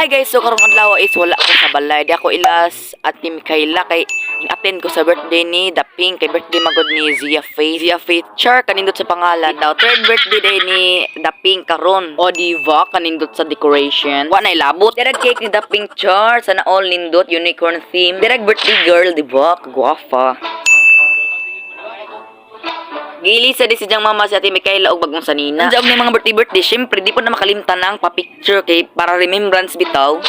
Hi guys, so karong adlaw is wala ko sa balay. Di ako ilas at ni Mikaela kay attend ko sa birthday ni The Pink. Kay birthday magod ni Zia Faith. Zia Faith Char kanindot sa pangalan. Daw third birthday day ni The Pink karon. O diva kanindot sa decoration. Wa na ilabot. Dirag cake ni The Pink Char. Sana all nindot unicorn theme. Dirag birthday girl, diba? Kagwafa. Gili sa di si Jang mama si Ate Mikaela og bagong sanina. Andiyan ni mga birthday, syempre di po na makalimtan ng pa-picture kay para remembrance bitaw.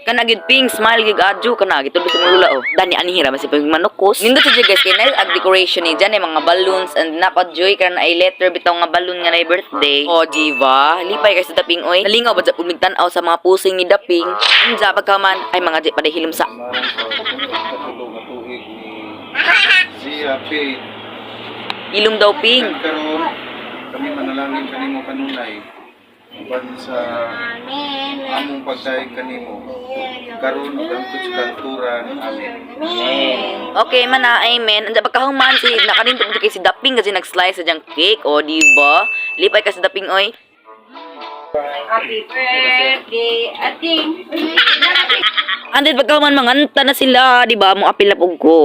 Kana gid Pink, smile gid adjo kana gid tulog sa lula oh. Dani anihira basi pag manukos. Nindot sa guys kay nail ag decoration ni dyan ay mga balloons and naka-joy kana ay letter bitaw nga balloon nga na birthday. O diva, lipay kay sa The Pink oy. Nalingaw ba sa pumigtan-aw sa mga pusing ni The Pink. Unsa pagkaman ay mga di paday hilom sa. Zia Faith. Ilom daw Pink. Karon kami manalangin kanimo kanunay. Uban sa among pagdaig kanimo. Karon ug ang kanturan. Amen. Okay man na, amen. Anja pagkahuman si nakanindot kay si The Pink kasi nag-slice sa jang cake o diba? Lipay ka sa The Pink oy. Happy birthday, Ating. Andit pagkahuman manganta na sila, di ba? Mo apil pug ko.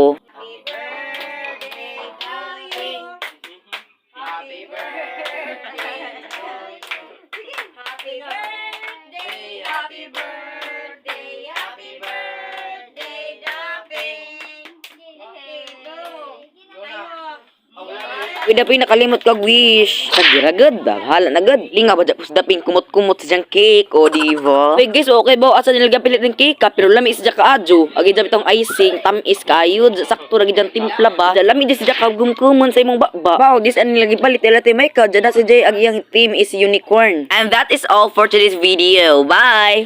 Wida pa nakalimot kag wish. Sagiragad ba? Hala na gad. Linga ba dapos daping kumot-kumot sa jang cake o diva? Wait guys, okay ba? Asa nilagay pilit ng cake pero lami sa ka adjo. Agi dapit tong icing, tamis kayod, sakto ra gid ang timpla ba. Lami di sa ka gumkumon sa imong baba. Wow, this an nilagay palit elate may ka. Diyan na si Jay ag iyang team is unicorn. And that is all for today's video. Bye.